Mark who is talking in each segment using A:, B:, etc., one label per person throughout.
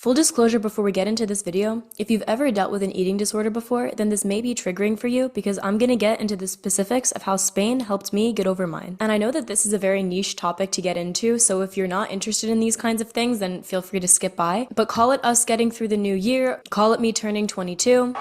A: Full disclosure before we get into this video, if you've ever dealt with an eating disorder before, then this may be triggering for you because I'm gonna get into the specifics of how Spain helped me get over mine. And I know that this is a very niche topic to get into, so if you're not interested in these kinds of things, then feel free to skip by. But call it us getting through the new year, call it me turning 22.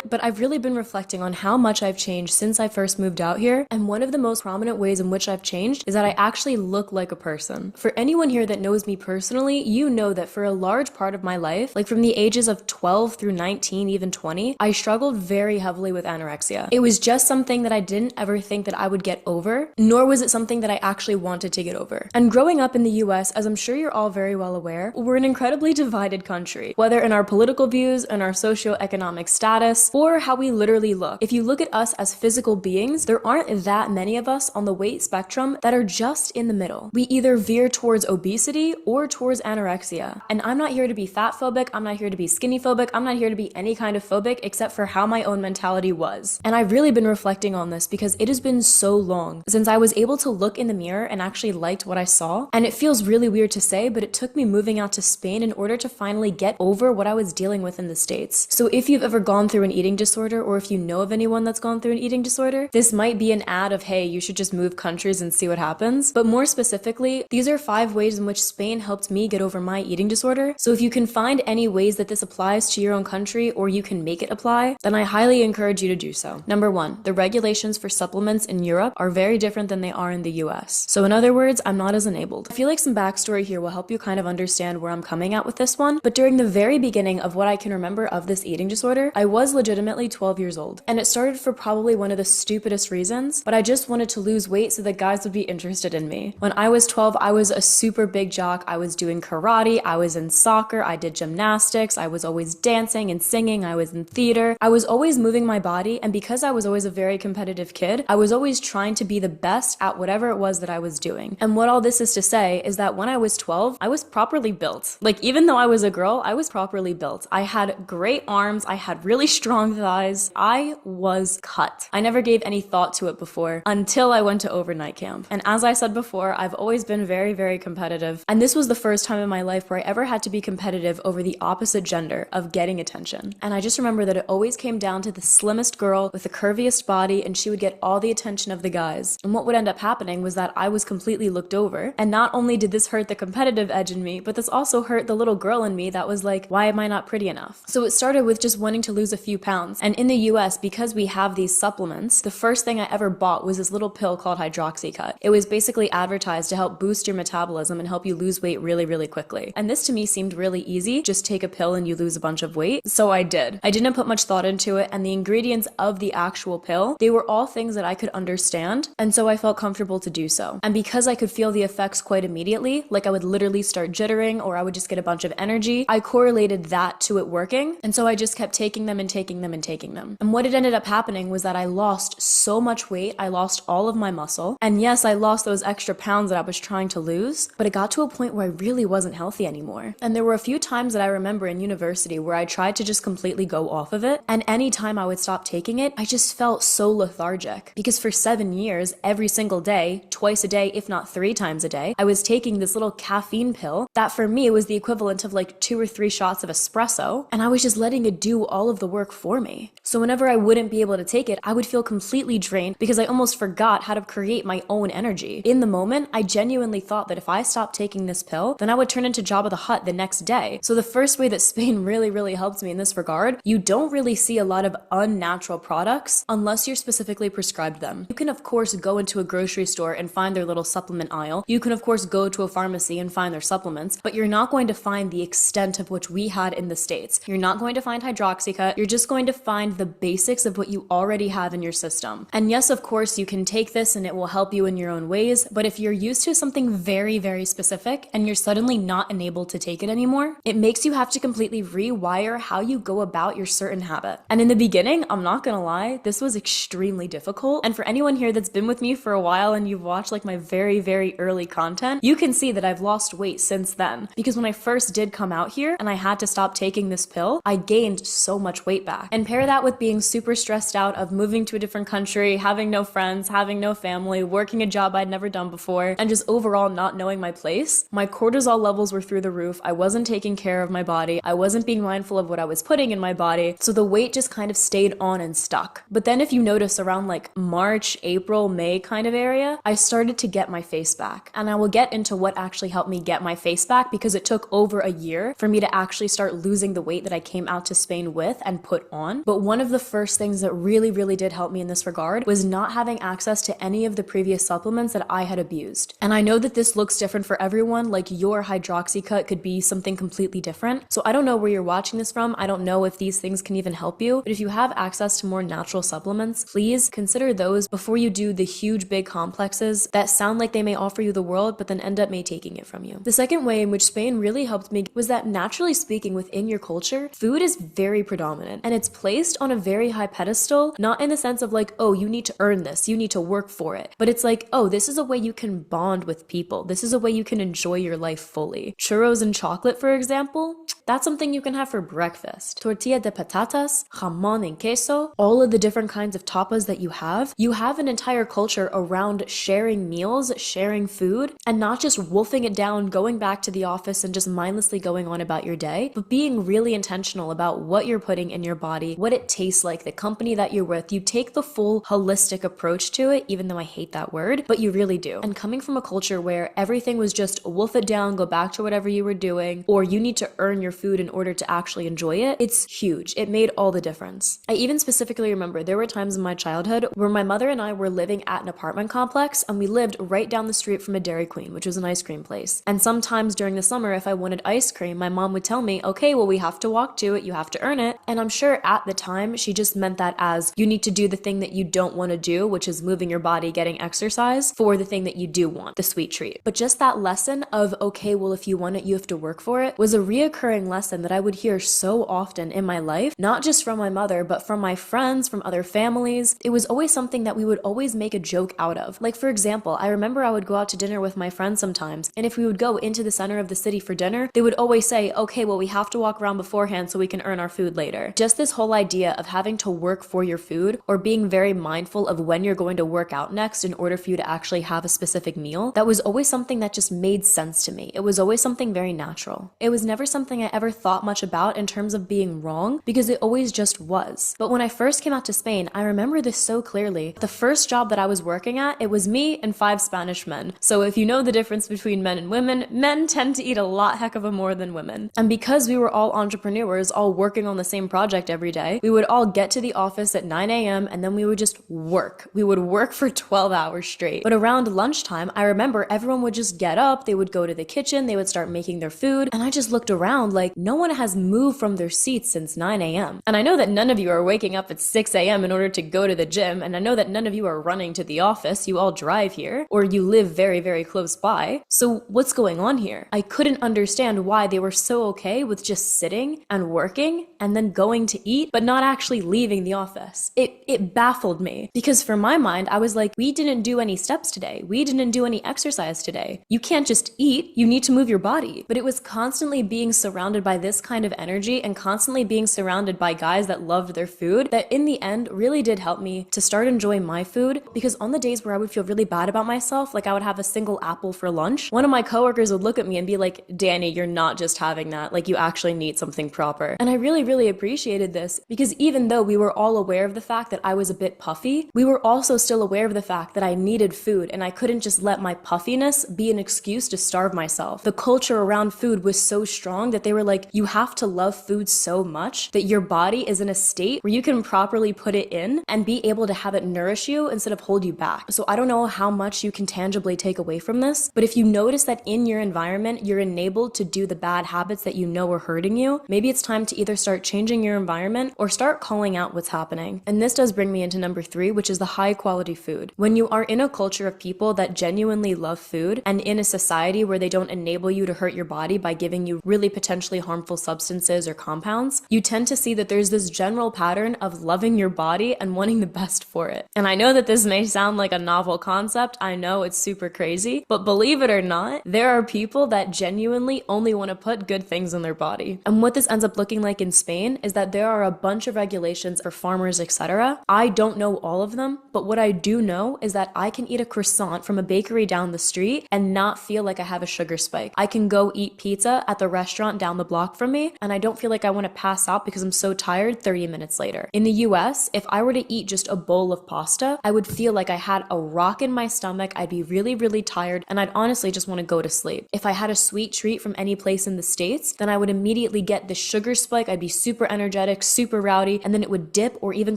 A: But I've really been reflecting on how much I've changed since I first moved out here, and one of the most prominent ways in which I've changed is that I actually look like a person. For anyone here that knows me personally, you know that for a large part of my life, like from the ages of 12 through 19, even 20, I struggled very heavily with anorexia. It was just something that I didn't ever think that I would get over, nor was it something that I actually wanted to get over. And growing up in the US, as I'm sure you're all very well aware, we're an incredibly divided country, whether in our political views and our socioeconomic status, or how we literally look. If you look at us as physical beings, there aren't that many of us on the weight spectrum that are just in the middle. We either veer towards obesity or towards anorexia. And I'm not here to be fat phobic, I'm not here to be skinny phobic, I'm not here to be any kind of phobic except for how my own mentality was. And I've really been reflecting on this because it has been so long since I was able to look in the mirror and actually liked what I saw. And it feels really weird to say, but it took me moving out to Spain in order to finally get over what I was dealing with in the States. So if you've ever gone through an eating disorder, or if you know of anyone that's gone through an eating disorder, this might be an ad of, hey, you should just move countries and see what happens. But more specifically, these are 5 ways in which Spain helped me get over my eating disorder. So if you can find any ways that this applies to your own country, or you can make it apply, then I highly encourage you to do so. Number 1, the regulations for supplements in Europe are very different than they are in the US. So in other words, I'm not as enabled. I feel like some backstory here will help you kind of understand where I'm coming at with this one. But during the very beginning of what I can remember of this eating disorder, I was legitimately 12 years old. And it started for probably one of the stupidest reasons, but I just wanted to lose weight so that guys would be interested in me. When I was 12, I was a super big jock. I was doing karate, I was in soccer, I did gymnastics, I was always dancing and singing, I was in theater. I was always moving my body, and because I was always a very competitive kid, I was always trying to be the best at whatever it was that I was doing. And what all this is to say is that when I was 12, I was properly built. Like, even though I was a girl, I was properly built. I had great arms, I had really strong thighs, I was cut. I never gave any thought to it before until I went to overnight camp. And as I said before, I've always been very, very competitive. And this was the first time in my life where I ever had to be competitive over the opposite gender of getting attention. And I just remember that it always came down to the slimmest girl with the curviest body, and she would get all the attention of the guys. And what would end up happening was that I was completely looked over. And not only did this hurt the competitive edge in me, but this also hurt the little girl in me that was like, why am I not pretty enough? So it started with just wanting to lose a few pounds. And in the US, because we have these supplements, the first thing I ever bought was this little pill called Hydroxycut. It was basically advertised to help boost your metabolism and help you lose weight really, really quickly. And this to me seemed really easy. Just take a pill and you lose a bunch of weight. So I did. I didn't put much thought into it, and the ingredients of the actual pill, they were all things that I could understand, and so I felt comfortable to do so. And because I could feel the effects quite immediately, like I would literally start jittering or I would just get a bunch of energy, I correlated that to it working, and so I just kept taking them and taking them and taking them. And what it ended up happening was that I lost so much weight, I lost all of my muscle, and yes, I lost those extra pounds that I was trying to lose, but it got to a point where I really wasn't healthy anymore. And there were a few times that I remember in university where I tried to just completely go off of it, and anytime I would stop taking it, I just felt so lethargic. Because for 7 years, every single day, twice a day, if not 3 times a day, I was taking this little caffeine pill that for me was the equivalent of like 2 or 3 shots of espresso, and I was just letting it do all of the work for me. So whenever I wouldn't be able to take it, I would feel completely drained because I almost forgot how to create my own energy. In the moment, I genuinely thought that if I stopped taking this pill, then I would turn into Jabba the Hutt the next day. So the first way that Spain really, really helped me in this regard, you don't really see a lot of unnatural products unless you're specifically prescribed them. You can of course go into a grocery store and find their little supplement aisle. You can of course go to a pharmacy and find their supplements, but you're not going to find the extent of which we had in the States. You're not going to find Hydroxycut, you're just going to find the basics of what you already have in your system. And yes, of course, you can take this and it will help you in your own ways, but if you're used to something very, very specific and you're suddenly not enabled to take it anymore, it makes you have to completely rewire how you go about your certain habit. And in the beginning, I'm not gonna lie, this was extremely difficult. And for anyone here that's been with me for a while and you've watched like my very, very early content, you can see that I've lost weight since then. Because when I first did come out here and I had to stop taking this pill, I gained so much weight back. And pair that with with being super stressed out of moving to a different country, having no friends, having no family, working a job I'd never done before, and just overall not knowing my place, my cortisol levels were through the roof. I wasn't taking care of my body. I wasn't being mindful of what I was putting in my body. So the weight just kind of stayed on and stuck. But then if you notice around like March, April, May kind of area, I started to get my face back. And I will get into what actually helped me get my face back, because it took over a year for me to actually start losing the weight that I came out to Spain with and put on. But one of the first things that really did help me in this regard was not having access to any of the previous supplements that I had abused. And I know that this looks different for everyone, like your hydroxycut could be something completely different. So I don't know where you're watching this from. I don't know if these things can even help you, but if you have access to more natural supplements, please consider those before you do the huge big complexes that sound like they may offer you the world, but then end up taking it from you. The second way in which Spain really helped me was that, naturally speaking, within your culture, food is very predominant, and it's placed on a very high pedestal, not in the sense of like, oh, you need to earn this, you need to work for it, but it's like, oh, this is a way you can bond with people. This is a way you can enjoy your life fully. Churros and chocolate, for example, that's something you can have for breakfast. Tortilla de patatas, jamón and queso, all of the different kinds of tapas that you have an entire culture around sharing meals, sharing food, and not just wolfing it down, going back to the office and just mindlessly going on about your day, but being really intentional about what you're putting in your body, what it tastes like, the company that you're with. You take the full holistic approach to it, even though I hate that word, but you really do. And coming from a culture where everything was just wolf it down, go back to whatever you were doing, or you need to earn your food in order to actually enjoy it, it's huge. It made all the difference. I even specifically remember there were times in my childhood where my mother and I were living at an apartment complex, and we lived right down the street from a Dairy Queen, which was an ice cream place. And sometimes during the summer, if I wanted ice cream, my mom would tell me, okay, well, we have to walk to it, you have to earn it. And I'm sure at the time she just meant that as you need to do the thing that you don't want to do, which is moving your body, getting exercise, for the thing that you do want, the sweet treat. But just that lesson of, okay, well, if you want it, you have to work for it, was a reoccurring lesson that I would hear so often in my life, not just from my mother, but from my friends, from other families. It was always something that we would always make a joke out of. Like, for example, I remember I would go out to dinner with my friends sometimes, and if we would go into the center of the city for dinner, they would always say, okay, well, we have to walk around beforehand so we can earn our food later. Just this whole idea of having to work for your food, or being very mindful of when you're going to work out next in order for you to actually have a specific meal, that was always something that just made sense to me. It was always something very natural. It was never something I ever thought much about in terms of being wrong, because it always just was. But when I first came out to Spain, I remember this so clearly. The first job that I was working at, it was me and 5 Spanish men. So if you know the difference between men and women, men tend to eat a lot heck of a more than women. And because we were all entrepreneurs, all working on the same project every day, we would all get to the office at 9 a.m. and then we would just work. We would work for 12 hours straight. But around lunchtime, I remember everyone would just get up, they would go to the kitchen, they would start making their food, and I just looked around like no one has moved from their seats since 9 a.m. And I know that none of you are waking up at 6 a.m. in order to go to the gym, and I know that none of you are running to the office. You all drive here, or you live very close by. So what's going on here? I couldn't understand why they were so okay with just sitting and working and then going to eat, but not actually leaving the office. It baffled me, because for my mind, I was like, we didn't do any steps today. We didn't do any exercise today. You can't just eat, you need to move your body. But it was constantly being surrounded by this kind of energy and constantly being surrounded by guys that loved their food that in the end really did help me to start enjoying my food. Because on the days where I would feel really bad about myself, like I would have a single apple for lunch, one of my coworkers would look at me and be like, Danny, you're not just having that, like you actually need something proper. And I really appreciated this, because even though we were all aware of the fact that I was a bit puffy, we were also still aware of the fact that I needed food, and I couldn't just let my puffiness be an excuse to starve myself. The culture around food was so strong that they were like, you have to love food so much that your body is in a state where you can properly put it in and be able to have it nourish you instead of hold you back. So I don't know how much you can tangibly take away from this, but if you notice that in your environment, you're enabled to do the bad habits that you know are hurting you, maybe it's time to either start changing your environment or start calling out what's happening. And this does bring me into number 3, which is the high quality food. When you are in a culture of people that genuinely love food, and in a society where they don't enable you to hurt your body by giving you really potentially potentially harmful substances or compounds, you tend to see that there's this general pattern of loving your body and wanting the best for it. And I know that this may sound like a novel concept. I know it's super crazy, but believe it or not, there are people that genuinely only want to put good things in their body. And what this ends up looking like in Spain is that there are a bunch of regulations for farmers, etc. I don't know all of them, but what I do know is that I can eat a croissant from a bakery down the street and not feel like I have a sugar spike. I can go eat pizza at the restaurant down the block from me and I don't feel like I want to pass out because I'm so tired 30 minutes later. In the US, if I were to eat just a bowl of pasta, I would feel like I had a rock in my stomach. I'd be really, really tired and I'd honestly just want to go to sleep. If I had a sweet treat from any place in the States, then I would immediately get the sugar spike. I'd be super energetic, super rowdy, and then it would dip or even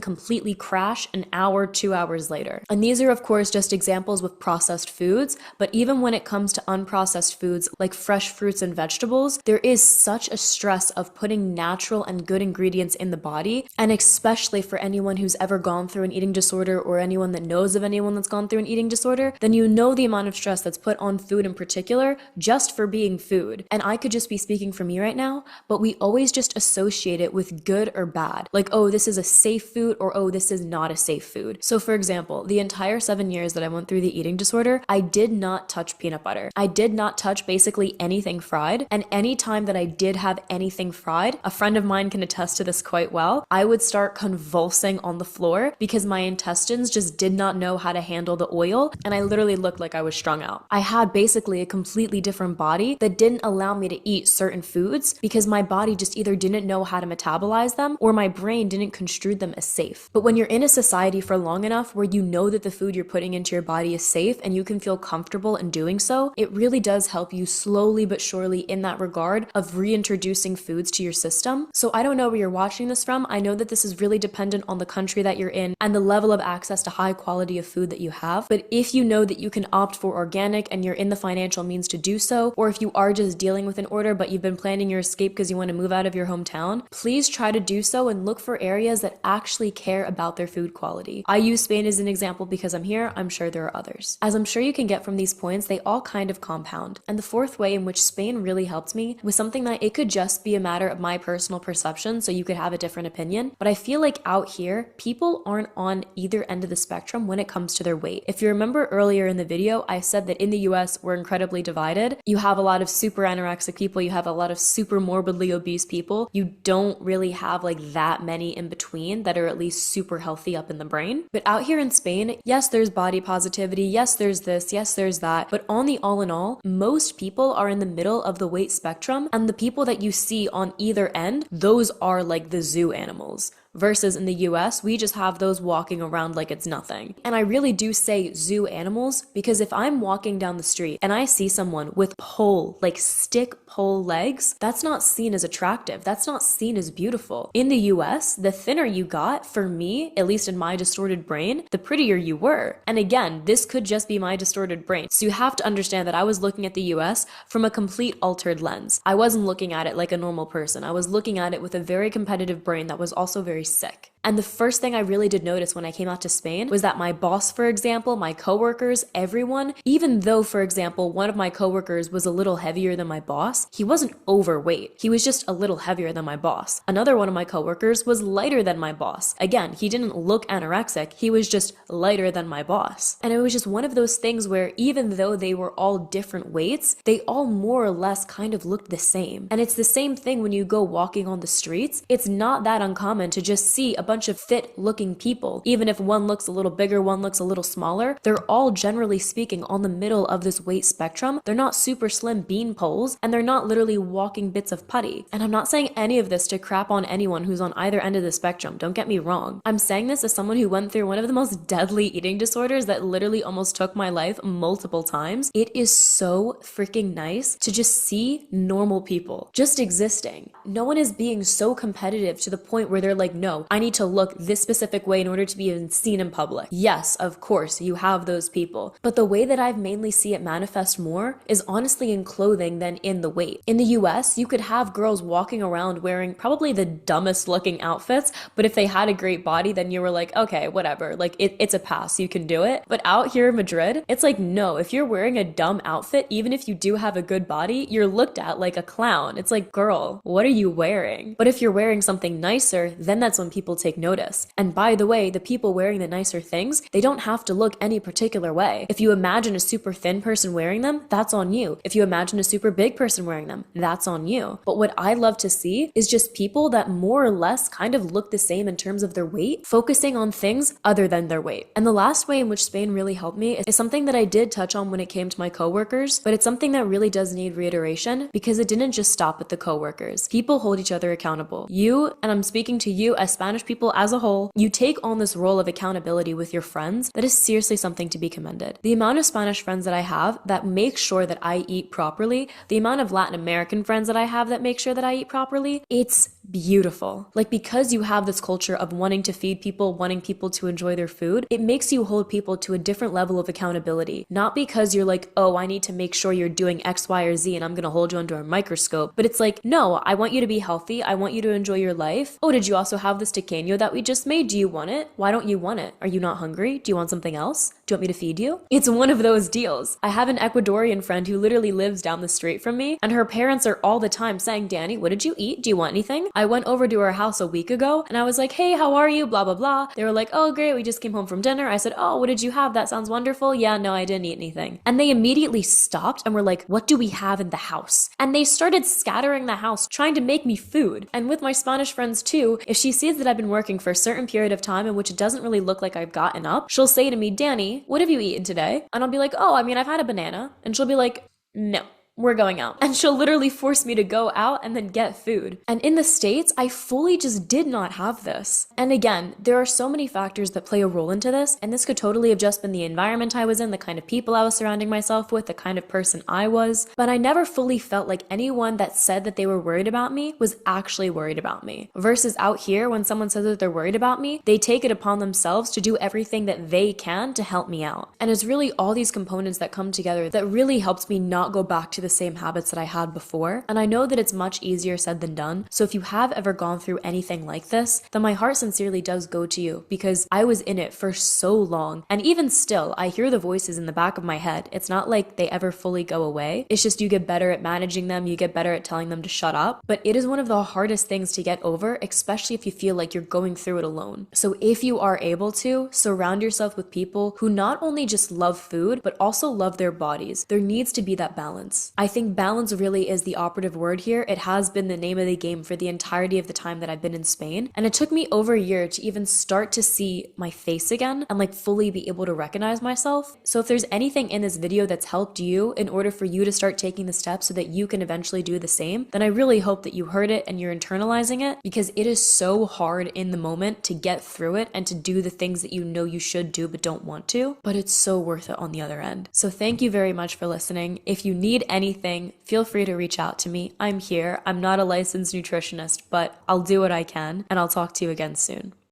A: completely crash an hour, 2 hours later. And these are of course just examples with processed foods, but even when it comes to unprocessed foods like fresh fruits and vegetables, there is such a stress of putting natural and good ingredients in the body. And especially for anyone who's ever gone through an eating disorder or anyone that knows of anyone that's gone through an eating disorder, then you know the amount of stress that's put on food in particular just for being food. And I could just be speaking for me right now, but we always just associate it with good or bad. Like, oh, this is a safe food or oh, this is not a safe food. So for example, the entire 7 years that I went through the eating disorder, I did not touch peanut butter. I did not touch basically anything fried. And any time that I did have anything fried, a friend of mine can attest to this quite well, I would start convulsing on the floor because my intestines just did not know how to handle the oil and I literally looked like I was strung out. I had basically a completely different body that didn't allow me to eat certain foods because my body just either didn't know how to metabolize them or my brain didn't construe them as safe. But when you're in a society for long enough where you know that the food you're putting into your body is safe and you can feel comfortable in doing so, it really does help you slowly but surely in that regard of reintroducing foods to your system. So I don't know where you're watching this from. I know that this is really dependent on the country that you're in and the level of access to high quality of food that you have. But if you know that you can opt for organic and you're in the financial means to do so, or if you are just dealing with an order but you've been planning your escape because you want to move out of your hometown, please try to do so and look for areas that actually care about their food quality. I use Spain as an example because I'm here. I'm sure there are others. As I'm sure you can get from these points, they all kind of compound. And the fourth way in which Spain really helped me was something that it could just be a matter of my personal perception, so you could have a different opinion. But I feel like out here, people aren't on either end of the spectrum when it comes to their weight. If you remember earlier in the video, I said that in the US, we're incredibly divided. You have a lot of super anorexic people, you have a lot of super morbidly obese people. You don't really have like that many in between that are at least super healthy up in the brain. But out here in Spain, yes, there's body positivity, yes, there's this, yes, there's that. But on the all in all, most people are in the middle of the weight spectrum, and the people that you see on either end, those are like the zoo animals. Versus in the US, we just have those walking around like it's nothing. And I really do say zoo animals because if I'm walking down the street and I see someone with pole, like stick pole legs, that's not seen as attractive. That's not seen as beautiful. In the US, the thinner you got, for me, at least in my distorted brain, the prettier you were. And again, this could just be my distorted brain. So you have to understand that I was looking at the US from a complete altered lens. I wasn't looking at it like a normal person. I was looking at it with a very competitive brain that was also very sick. And the first thing I really did notice when I came out to Spain was that my boss, for example, my coworkers, everyone, even though, for example, one of my coworkers was a little heavier than my boss, he wasn't overweight. He was just a little heavier than my boss. Another one of my coworkers was lighter than my boss. Again, he didn't look anorexic. He was just lighter than my boss. And it was just one of those things where even though they were all different weights, they all more or less kind of looked the same. And it's the same thing when you go walking on the streets. It's not that uncommon to just see a bunch of fit looking people. Even if one looks a little bigger, one looks a little smaller, they're all generally speaking on the middle of this weight spectrum. They're not super slim bean poles and they're not literally walking bits of putty. And I'm not saying any of this to crap on anyone who's on either end of the spectrum. Don't get me wrong. I'm saying this as someone who went through one of the most deadly eating disorders that literally almost took my life multiple times. It is so freaking nice to just see normal people just existing. No one is being so competitive to the point where they're like no, I need to look this specific way in order to be even seen in public. Yes, of course, you have those people. But the way that I've mainly see it manifest more is honestly in clothing than in the weight. In the US, you could have girls walking around wearing probably the dumbest looking outfits, but if they had a great body, then you were like, okay, whatever, like it's a pass, you can do it. But out here in Madrid, it's like, no, if you're wearing a dumb outfit, even if you do have a good body, you're looked at like a clown. It's like, girl, what are you wearing? But if you're wearing something nicer, then that's when people take notice. And by the way, the people wearing the nicer things, they don't have to look any particular way. If you imagine a super thin person wearing them, that's on you. If you imagine a super big person wearing them, that's on you. But what I love to see is just people that more or less kind of look the same in terms of their weight, focusing on things other than their weight. And the last way in which Spain really helped me is something that I did touch on when it came to my coworkers, but it's something that really does need reiteration because it didn't just stop at the coworkers. People hold each other accountable. You, and I'm speaking to you as Spanish people as a whole, you take on this role of accountability with your friends. That is seriously something to be commended. The amount of Spanish friends that I have that make sure that I eat properly, the amount of Latin American friends that I have that make sure that I eat properly, it's beautiful. Like, because you have this culture of wanting to feed people, wanting people to enjoy their food, it makes you hold people to a different level of accountability. Not because you're like, oh, I need to make sure you're doing X, Y, or Z and I'm going to hold you under a microscope. But it's like, no, I want you to be healthy. I want you to enjoy your life. Oh, did you also have this tequeño that we just made? Do you want it? Why don't you want it? Are you not hungry? Do you want something else? Do you want me to feed you? It's one of those deals. I have an Ecuadorian friend who literally lives down the street from me, and her parents are all the time saying, Danny, what did you eat? Do you want anything? I went over to her house a week ago and I was like, hey, how are you? Blah, blah, blah. They were like, oh, great. We just came home from dinner. I said, oh, what did you have? That sounds wonderful. Yeah, no, I didn't eat anything. And they immediately stopped and were like, what do we have in the house? And they started scattering the house, trying to make me food. And with my Spanish friends too, if she sees that I've been working for a certain period of time in which it doesn't really look like I've gotten up, she'll say to me, Danny, what have you eaten today? And I'll be like, oh, I mean, I've had a banana. And she'll be like, no, we're going out. And she'll literally force me to go out and then get food. And in the States, I fully just did not have this. And again, there are so many factors that play a role into this. And this could totally have just been the environment I was in, the kind of people I was surrounding myself with, the kind of person I was. But I never fully felt like anyone that said that they were worried about me was actually worried about me. Versus out here, when someone says that they're worried about me, they take it upon themselves to do everything that they can to help me out. And it's really all these components that come together that really helps me not go back to the same habits that I had before. And I know that it's much easier said than done. So if you have ever gone through anything like this, then my heart sincerely does go to you, because I was in it for so long. And even still, I hear the voices in the back of my head. It's not like they ever fully go away. It's just you get better at managing them. You get better at telling them to shut up. But it is one of the hardest things to get over, especially if you feel like you're going through it alone. So if you are able to, surround yourself with people who not only just love food, but also love their bodies. There needs to be that balance. I think balance really is the operative word here. It has been the name of the game for the entirety of the time that I've been in Spain. And it took me over a year to even start to see my face again and like fully be able to recognize myself. So if there's anything in this video that's helped you in order for you to start taking the steps so that you can eventually do the same, then I really hope that you heard it and you're internalizing it, because it is so hard in the moment to get through it and to do the things that you know you should do but don't want to, but it's so worth it on the other end. So thank you very much for listening. If you need anything, feel free to reach out to me. I'm here. I'm not a licensed nutritionist, but I'll do what I can, and I'll talk to you again soon.